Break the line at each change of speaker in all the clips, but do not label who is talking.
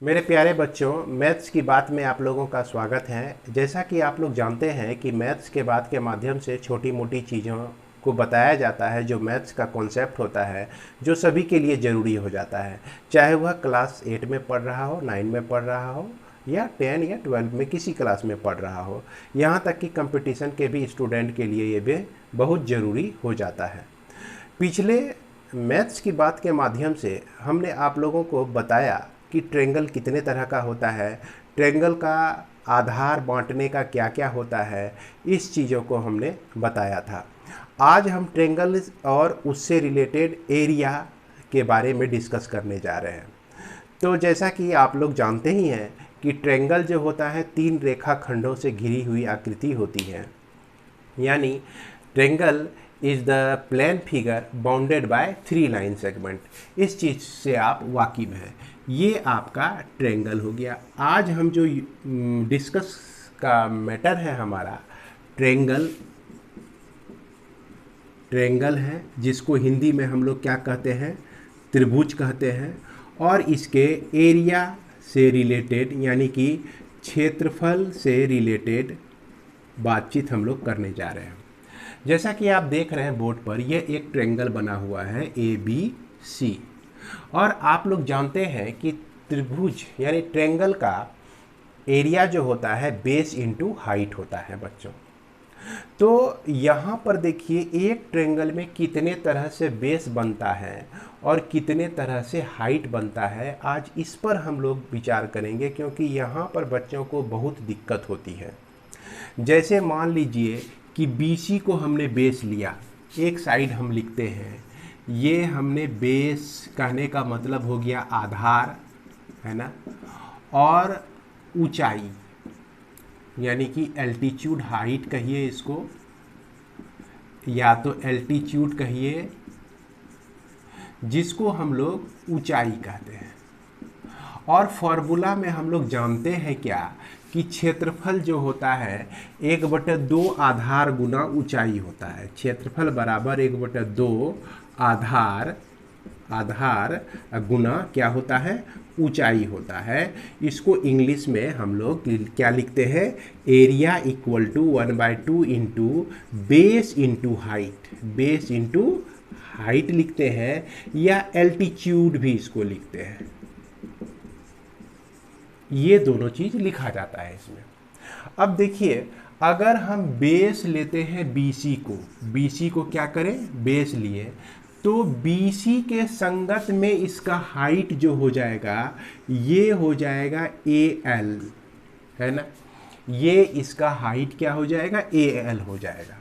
मेरे प्यारे बच्चों, मैथ्स की बात में आप लोगों का स्वागत है। जैसा कि आप लोग जानते हैं कि मैथ्स के बात के माध्यम से छोटी मोटी चीज़ों को बताया जाता है, जो मैथ्स का कॉन्सेप्ट होता है, जो सभी के लिए ज़रूरी हो जाता है, चाहे वह क्लास 8 में पढ़ रहा हो, 9 में पढ़ रहा हो या 10 या 12 में किसी क्लास में पढ़ रहा हो। यहाँ तक कि कंपटीशन के भी स्टूडेंट के लिए ये भी बहुत ज़रूरी हो जाता है। पिछले मैथ्स की बात के माध्यम से हमने आप लोगों को बताया कि ट्रायंगल कितने तरह का होता है, ट्रायंगल का आधार बांटने का क्या क्या होता है, इस चीज़ों को हमने बताया था। आज हम ट्रायंगल और उससे रिलेटेड एरिया के बारे में डिस्कस करने जा रहे हैं। तो जैसा कि आप लोग जानते ही हैं कि ट्रायंगल जो होता है 3 रेखा खंडों से घिरी हुई आकृति होती है, यानी triangle is the plane figure bounded by 3 line segment. इस चीज़ से आप वाकिफ हैं। ये आपका ट्रायंगल हो गया। आज हम जो डिस्कस का मैटर है हमारा ट्रायंगल है, जिसको हिंदी में हम लोग क्या कहते हैं, त्रिभुज कहते हैं। और इसके एरिया से रिलेटेड यानी कि क्षेत्रफल से रिलेटेड बातचीत हम लोग करने जा रहे हैं। जैसा कि आप देख रहे हैं बोर्ड पर, यह एक ट्रायंगल बना हुआ है ABC। और आप लोग जानते हैं कि त्रिभुज यानी ट्रायंगल का एरिया जो होता है बेस इंटू हाइट होता है बच्चों। तो यहाँ पर देखिए, एक ट्रायंगल में कितने तरह से बेस बनता है और कितने तरह से हाइट बनता है, आज इस पर हम लोग विचार करेंगे, क्योंकि यहाँ पर बच्चों को बहुत दिक्कत होती है। जैसे मान लीजिए कि BC को हमने बेस लिया, एक साइड हम लिखते हैं, ये हमने बेस कहने का मतलब हो गया आधार, है ना, और ऊंचाई यानी कि एल्टीट्यूड हाइट कहिए इसको, या तो एल्टीट्यूड कहिए, जिसको हम लोग ऊंचाई कहते हैं। और फॉर्मूला में हम लोग जानते हैं क्या कि क्षेत्रफल जो होता है 1/2 आधार गुना ऊंचाई होता है। क्षेत्रफल बराबर 1/2 आधार गुना क्या होता है, ऊंचाई होता है। इसको इंग्लिश में हम लोग क्या लिखते हैं, area equal to 1/2 into base into height, base into height लिखते हैं, या एल्टीट्यूड भी इसको लिखते हैं। ये दोनों चीज़ लिखा जाता है इसमें। अब देखिए, अगर हम बेस लेते हैं BC को क्या करें, बेस लिए, तो BC के संगत में इसका हाइट जो हो जाएगा, ये हो जाएगा AL, है ना। ये इसका हाइट क्या हो जाएगा, AL हो जाएगा,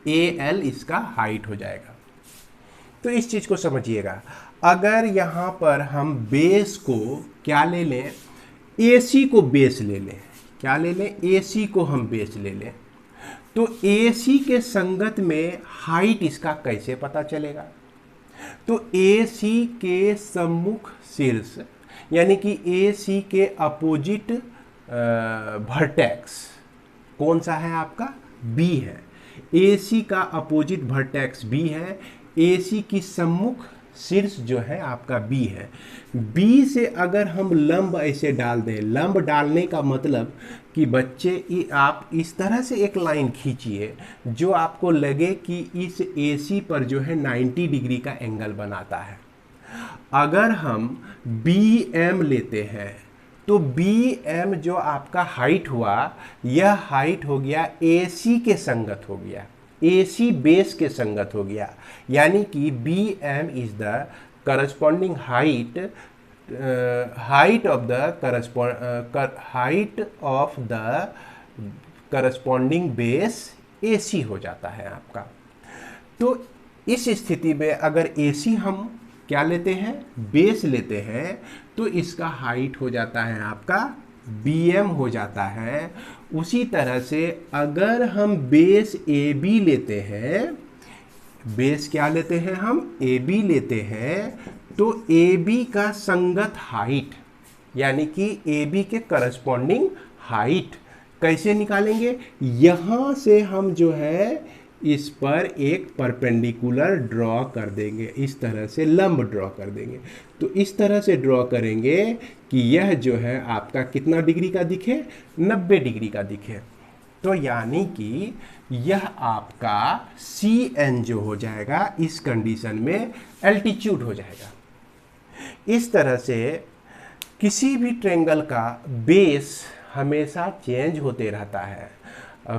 AL इसका हाइट हो जाएगा। तो इस चीज़ को समझिएगा। अगर यहाँ पर हम बेस को क्या ले लें, AC को बेस ले लें, क्या ले लें, AC को हम बेस ले लें, तो AC के संगत में हाइट इसका कैसे पता चलेगा। तो AC के सम्मुख शीर्ष यानी कि AC के अपोजिट वर्टेक्स कौन सा है आपका, B है। AC का अपोजिट वर्टेक्स B है, AC की सम्मुख शीर्ष जो है आपका B है। B से अगर हम लंब ऐसे डाल दें, लंब डालने का मतलब कि बच्चे आप इस तरह से एक लाइन खींचिए जो आपको लगे कि इस AC पर जो है 90 डिग्री का एंगल बनाता है। अगर हम BM लेते हैं, तो BM जो आपका हाइट हुआ, यह हाइट हो गया AC के संगत हो गया, AC बेस के संगत हो गया, यानी कि BM is the corresponding height of the corresponding base AC हो जाता है आपका। तो इस स्थिति में अगर AC हम क्या लेते हैं, बेस लेते हैं, तो इसका हाइट हो जाता है आपका BM हो जाता है। उसी तरह से अगर हम बेस AB लेते हैं, बेस क्या लेते हैं हम, AB लेते हैं, तो AB का संगत हाइट यानी कि AB के करस्पॉन्डिंग हाइट कैसे निकालेंगे, यहाँ से हम जो है इस पर एक परपेंडिकुलर ड्रॉ कर देंगे, इस तरह से लंब ड्रॉ कर देंगे। तो इस तरह से ड्रॉ करेंगे कि यह जो है आपका कितना डिग्री का दिखे, 90 डिग्री का दिखे। तो यानी कि यह आपका Cn जो हो जाएगा इस कंडीशन में एल्टीट्यूड हो जाएगा। इस तरह से किसी भी ट्रेंगल का बेस हमेशा चेंज होते रहता है।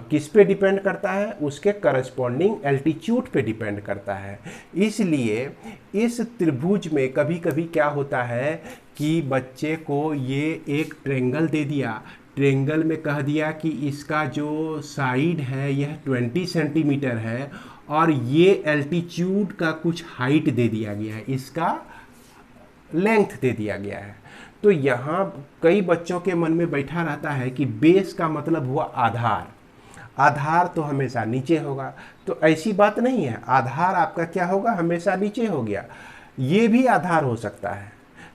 किस पे डिपेंड करता है, उसके करस्पॉन्डिंग एल्टीट्यूड पे डिपेंड करता है। इसलिए इस त्रिभुज में कभी कभी क्या होता है कि बच्चे को ये एक ट्रेंगल दे दिया, ट्रेंगल में कह दिया कि इसका जो साइड है यह 20 सेंटीमीटर है और ये एल्टीट्यूड का कुछ हाइट दे दिया गया है, इसका लेंथ दे दिया गया है। तो यहाँ कई बच्चों के मन में बैठा रहता है कि बेस का मतलब हुआ आधार, आधार तो हमेशा नीचे होगा। तो ऐसी बात नहीं है, आधार आपका क्या होगा, हमेशा नीचे हो गया। ये भी आधार हो सकता है।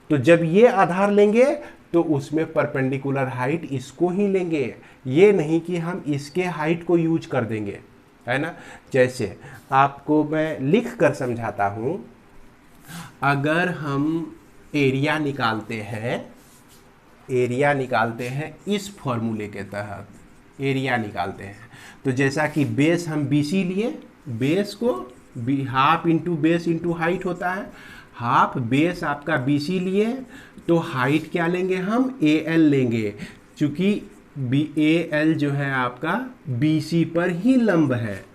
तो जब ये आधार लेंगे तो उसमें परपेंडिकुलर हाइट इसको ही लेंगे, ये नहीं कि हम इसके हाइट को यूज कर देंगे, है ना। जैसे आपको मैं लिख कर समझाता हूँ। अगर हम एरिया निकालते हैं इस फॉर्मूले के तहत एरिया निकालते हैं, तो जैसा कि बेस हम BC लिए, बेस को half into base into height होता है, हाफ बेस आपका BC लिए तो हाइट क्या लेंगे हम, AL लेंगे, चूँकि AL जो है आपका BC पर ही लंब है।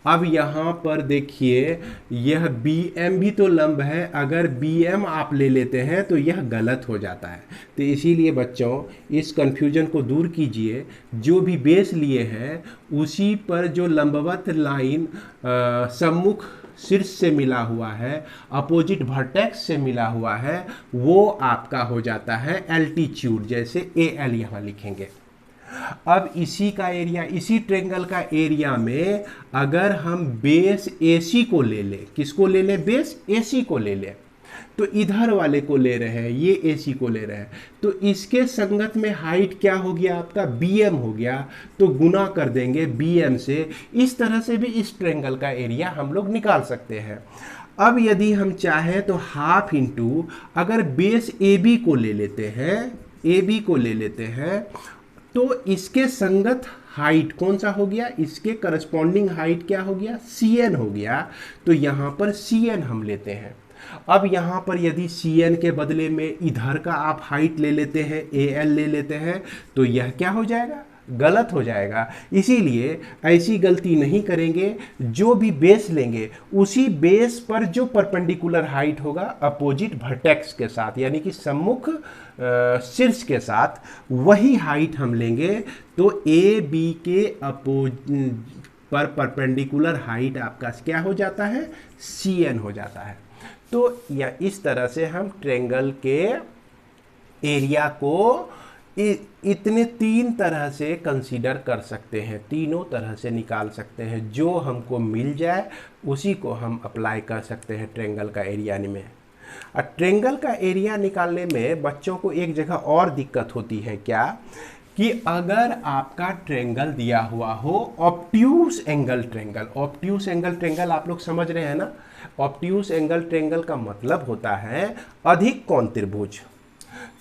अब यहाँ पर देखिए यह BM भी तो लंब है, अगर BM आप ले लेते हैं तो यह गलत हो जाता है। तो इसीलिए बच्चों इस कन्फ्यूजन को दूर कीजिए, जो भी बेस लिए हैं उसी पर जो लंबवत लाइन सम्मुख शीर्ष से मिला हुआ है, अपोजिट वर्टेक्स से मिला हुआ है, वो आपका हो जाता है एल्टीट्यूड, जैसे AL यहाँ लिखेंगे। अब इसी का एरिया, इसी ट्रेंगल का एरिया में अगर हम बेस AC को ले लें, किसको ले लें, बेस AC को ले लें, तो इधर वाले को ले रहे हैं, ये AC को ले रहे हैं, तो इसके संगत में हाइट क्या हो गया आपका, BM हो गया, तो गुना कर देंगे BM से। इस तरह से भी इस ट्रेंगल का एरिया हम लोग निकाल सकते हैं। अब यदि हम चाहें तो हाफ इंटू, अगर बेस AB को ले लेते हैं, AB को ले लेते हैं, तो इसके संगत हाइट कौन सा हो गया, इसके करस्पॉन्डिंग हाइट क्या हो गया, Cn हो गया। तो यहाँ पर Cn हम लेते हैं। अब यहाँ पर यदि Cn के बदले में इधर का आप हाइट ले लेते हैं, AL ले लेते हैं, तो यह क्या हो जाएगा, गलत हो जाएगा। इसीलिए ऐसी गलती नहीं करेंगे, जो भी बेस लेंगे उसी बेस पर जो परपेंडिकुलर हाइट होगा अपोजिट वर्टेक्स के साथ, यानी कि सम्मुख शीर्ष के साथ, वही हाइट हम लेंगे। तो AB के पर परपेंडिकुलर हाइट आपका क्या हो जाता है, Cn हो जाता है। तो या इस तरह से हम ट्रेंगल के एरिया को इतने 3 तरह से कंसीडर कर सकते हैं, तीनों तरह से निकाल सकते हैं। जो हमको मिल जाए उसी को हम अप्लाई कर सकते हैं ट्रेंगल का एरिया में। और ट्रेंगल का एरिया निकालने में बच्चों को एक जगह और दिक्कत होती है, क्या कि अगर आपका ट्रेंगल दिया हुआ हो obtuse angle triangle, obtuse angle triangle आप लोग समझ रहे हैं ना। ऑब्ट्यूस एंगल ट्रेंगल का मतलब होता है अधिक कोण त्रिभुज।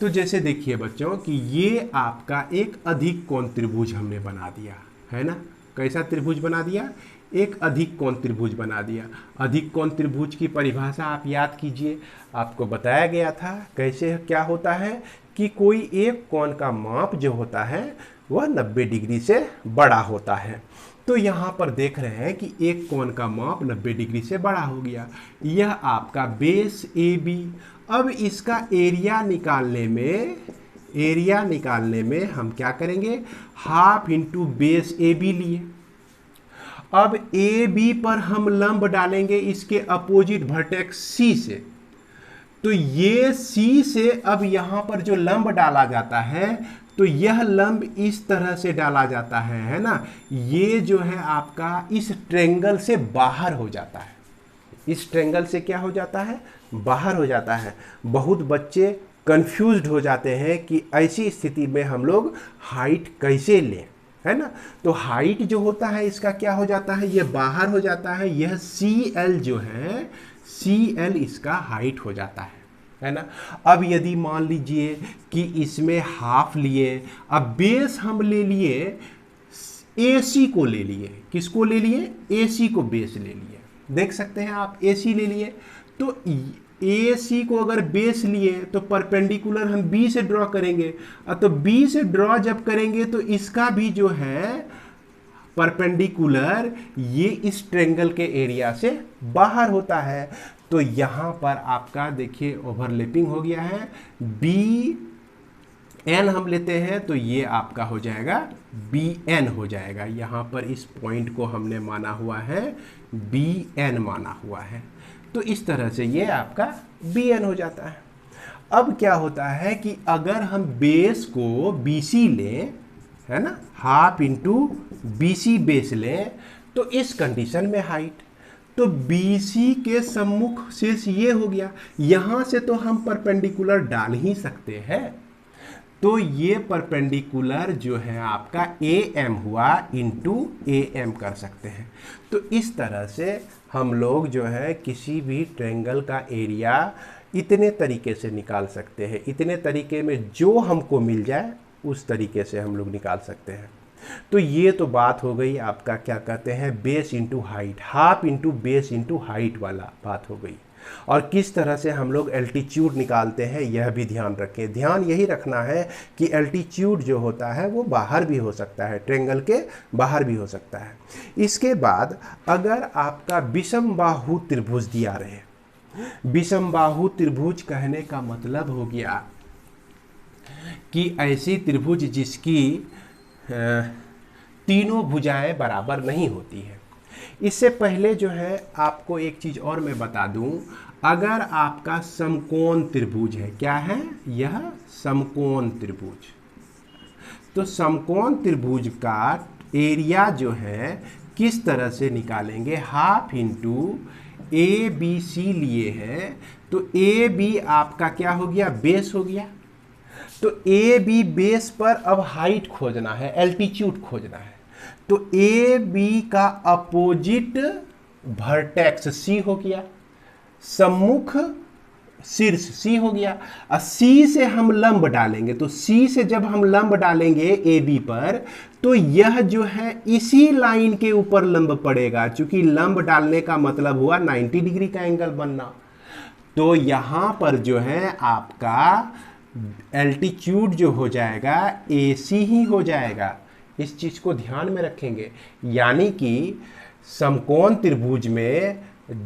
तो जैसे देखिए बच्चों कि ये आपका एक अधिक कोण त्रिभुज हमने बना दिया है ना। कैसा त्रिभुज बना दिया, एक अधिक कोण त्रिभुज बना दिया। अधिक कोण त्रिभुज की परिभाषा आप याद कीजिए, आपको बताया गया था कैसे क्या होता है कि कोई एक कोण का माप जो होता है वह 90 डिग्री से बड़ा होता है। तो यहाँ पर देख रहे हैं कि एक कोण का माप 90 डिग्री से बड़ा हो गया। यह आपका बेस AB। अब इसका एरिया निकालने में हम क्या करेंगे, हाफ इंटू बेस AB लिए। अब AB पर हम लंब डालेंगे इसके अपोजिट वर्टेक्स C से। तो ये C से अब यहाँ पर जो लंब डाला जाता है तो यह लंब इस तरह से डाला जाता है ना। ये जो है आपका इस ट्रेंगल से बाहर हो जाता है, इस ट्रेंगल से क्या हो जाता है, बाहर हो जाता है। बहुत बच्चे कंफ्यूज्ड हो जाते हैं कि ऐसी स्थिति में हम लोग हाइट कैसे लें। है ना। तो हाइट जो होता है इसका क्या हो जाता है, ये बाहर हो जाता है, यह CL जो है CL इसका हाइट हो जाता है ना। अब यदि मान लीजिए कि इसमें हाफ लिए, अब बेस हम ले लिए AC को ले लिए, किसको ले लिए, AC को बेस ले लिए, देख सकते हैं आप AC ले लिए। तो AC को अगर बेस लिए तो परपेंडिकुलर हम B से ड्रॉ करेंगे, तो B से ड्रॉ जब करेंगे तो इसका भी जो है परपेंडिकुलर ये इस ट्रेंगल के एरिया से बाहर होता है। तो यहां पर आपका देखिए ओवरलैपिंग हो गया है, BN हम लेते हैं तो ये आपका हो जाएगा BN हो जाएगा, यहां पर इस पॉइंट को हमने माना हुआ है BN माना हुआ है। तो इस तरह से ये आपका BN हो जाता है। अब क्या होता है कि अगर हम बेस को BC लें, है ना, हाफ इंटू BC बेस लें, तो इस कंडीशन में हाइट, तो BC के सम्मुख शीर्ष ये हो गया, यहां से तो हम परपेंडिकुलर डाल ही सकते हैं, तो ये परपेंडिकुलर जो है आपका AM हुआ इंटू AM कर सकते हैं। तो इस तरह से हम लोग जो है किसी भी ट्रायंगल का एरिया इतने तरीके से निकाल सकते हैं, इतने तरीके में जो हमको मिल जाए उस तरीके से हम लोग निकाल सकते हैं। तो ये तो बात हो गई आपका क्या कहते हैं base into height, half into base into height वाला बात हो गई। और किस तरह से हम लोग एल्टीट्यूड निकालते हैं यह भी ध्यान रखें। ध्यान यही रखना है कि एल्टीट्यूड जो होता है वो बाहर भी हो सकता है, ट्रायंगल के बाहर भी हो सकता है। इसके बाद अगर आपका विषम बाहु त्रिभुज दिया रहे, विषम बाहु त्रिभुज कहने का मतलब हो गया कि ऐसी त्रिभुज जिसकी तीनों भुजाएं बराबर नहीं होती है। इससे पहले जो है आपको एक चीज और मैं बता दूं, अगर आपका समकोण त्रिभुज है, क्या है यह समकोण त्रिभुज, तो समकोण त्रिभुज का एरिया जो है किस तरह से निकालेंगे, हाफ इंटू ABC लिए है, तो AB आपका क्या हो गया, बेस हो गया। तो AB बेस पर अब हाइट खोजना है, एल्टीट्यूड खोजना है, तो AB का अपोजिट वर्टेक्स C हो गया, सम्मुख शीर्ष C हो गया। C से हम लंब डालेंगे, तो C से जब हम लंब डालेंगे AB पर, तो यह जो है इसी लाइन के ऊपर लंब पड़ेगा, क्योंकि लंब डालने का मतलब हुआ 90 डिग्री का एंगल बनना। तो यहां पर जो है आपका एल्टीट्यूड जो हो जाएगा AC ही हो जाएगा, इस चीज को ध्यान में रखेंगे। यानी कि समकोण त्रिभुज में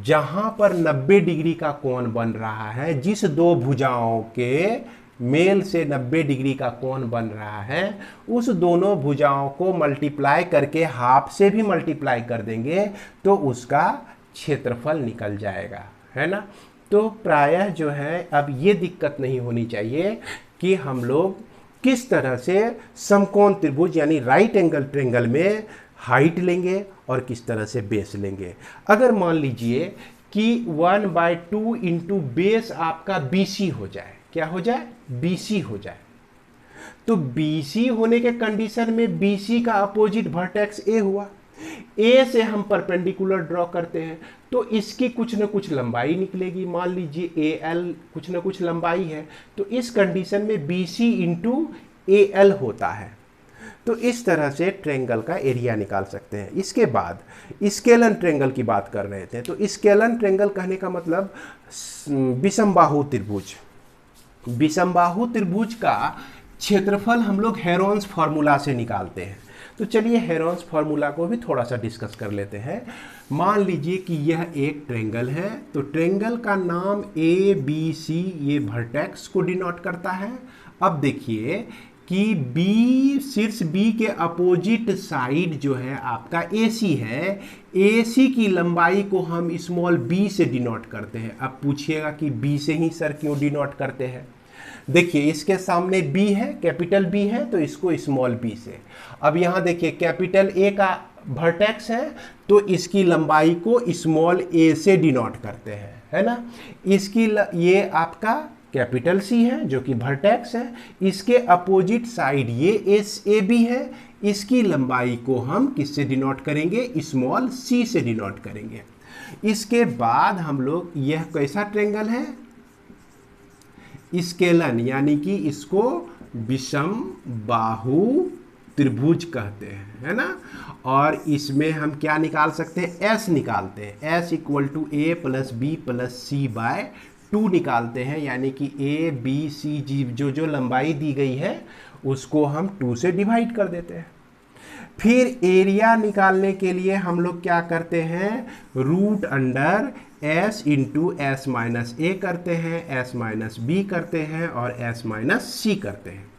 जहां पर 90 डिग्री का कोण बन रहा है, जिस दो भुजाओं के मेल से 90 डिग्री का कोण बन रहा है, उस दोनों भुजाओं को मल्टीप्लाई करके हाफ से भी मल्टीप्लाई कर देंगे तो उसका क्षेत्रफल निकल जाएगा, है ना। तो प्रायः जो है अब ये दिक्कत नहीं होनी चाहिए कि हम लोग किस तरह से समकोण त्रिभुज यानी राइट एंगल ट्रायंगल में हाइट लेंगे और किस तरह से बेस लेंगे। अगर मान लीजिए कि 1/2 इंटू बेस आपका BC हो जाए, क्या हो जाए, BC हो जाए, तो BC होने के कंडीशन में BC का अपोजिट वर्टेक्स A हुआ, A से हम परपेंडिकुलर ड्रॉ करते हैं तो इसकी कुछ न कुछ लंबाई निकलेगी, मान लीजिए AL कुछ न कुछ लंबाई है, तो इस कंडीशन में BC इंटू AL होता है। तो इस तरह से ट्रायंगल का एरिया निकाल सकते हैं। इसके बाद स्केलन ट्रायंगल की बात कर रहे थे, तो स्केलन ट्रायंगल कहने का मतलब विषम बाहु त्रिभुज, विषम बाहु त्रिभुज का क्षेत्रफल हम लोग हेरोन्स फार्मूला से निकालते हैं। तो चलिए हेरोन्स फार्मूला को भी थोड़ा सा डिस्कस कर लेते हैं। मान लीजिए कि यह एक ट्रायंगल है, तो ट्रायंगल का नाम ABC ये वर्टेक्स को डिनोट करता है। अब देखिए कि B, शीर्ष B के अपोजिट साइड जो है आपका AC है, AC की लंबाई को हम स्मॉल b से डिनोट करते हैं। अब पूछिएगा कि B से ही सर क्यों डिनोट करते हैं, देखिए इसके सामने B है, कैपिटल B है, तो इसको स्मॉल b से। अब यहाँ देखिए कैपिटल A का वर्टेक्स है, तो इसकी लंबाई को स्मॉल a से डिनोट करते हैं, है ना। इसकी ये आपका कैपिटल सी है जो कि वर्टेक्स है, इसके अपोजिट साइड ये एस ए बी है, इसकी लंबाई को हम किससे डिनोट करेंगे, स्मॉल सी से डिनोट करेंगे। इसके बाद हम लोग, यह कैसा ट्रेंगल है, स्केलन, यानी कि इसको विषम बाहु त्रिभुज कहते हैं, है ना। और इसमें हम क्या निकाल सकते हैं, एस निकालते हैं, S equal to A plus B plus C by 2 निकालते हैं, यानी कि ए बी सी जी जो लंबाई दी गई है उसको हम 2 से डिवाइड कर देते हैं। फिर एरिया निकालने के लिए हम लोग क्या करते हैं, root under S into S minus A करते हैं, एस माइनस बी करते हैं और एस माइनस सी करते हैं।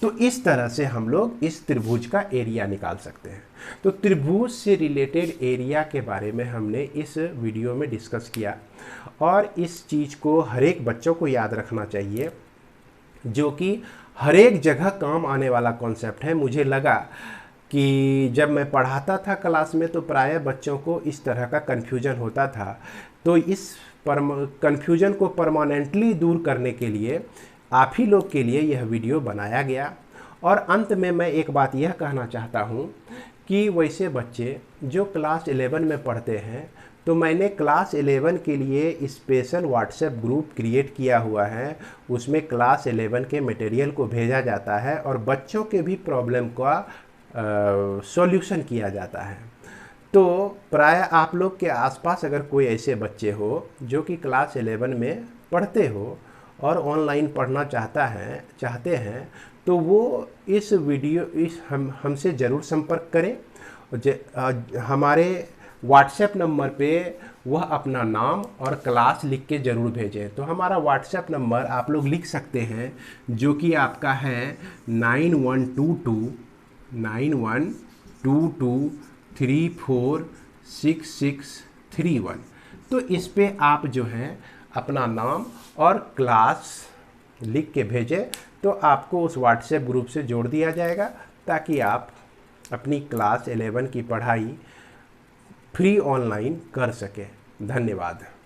तो इस तरह से हम लोग इस त्रिभुज का एरिया निकाल सकते हैं। तो त्रिभुज से रिलेटेड एरिया के बारे में हमने इस वीडियो में डिस्कस किया, और इस चीज़ को हर एक बच्चों को याद रखना चाहिए, जो कि हर एक जगह काम आने वाला कॉन्सेप्ट है। मुझे लगा कि जब मैं पढ़ाता था क्लास में तो प्रायः बच्चों को इस तरह का कन्फ्यूजन होता था, तो इस कन्फ्यूजन को परमानेंटली दूर करने के लिए आप ही लोग के लिए यह वीडियो बनाया गया। और अंत में मैं एक बात यह कहना चाहता हूँ कि वैसे बच्चे जो क्लास 11 में पढ़ते हैं, तो मैंने क्लास 11 के लिए स्पेशल व्हाट्सएप ग्रुप क्रिएट किया हुआ है। उसमें क्लास 11 के मटेरियल को भेजा जाता है और बच्चों के भी प्रॉब्लम का सॉल्यूशन किया जाता है। तो प्राय आप लोग के आसपास अगर कोई ऐसे बच्चे हो जो कि क्लास 11 में पढ़ते हो और ऑनलाइन पढ़ना चाहते हैं, तो वो इस वीडियो हमसे ज़रूर संपर्क करें। हमारे व्हाट्सएप नंबर पे वह अपना नाम और क्लास लिख के ज़रूर भेजें। तो हमारा व्हाट्सएप नंबर आप लोग लिख सकते हैं, जो कि आपका है 9122346631। तो इस पे आप जो है अपना नाम और क्लास लिख के भेजें, तो आपको उस व्हाट्सएप ग्रुप से जोड़ दिया जाएगा, ताकि आप अपनी क्लास 11 की पढ़ाई फ्री ऑनलाइन कर सकें। धन्यवाद।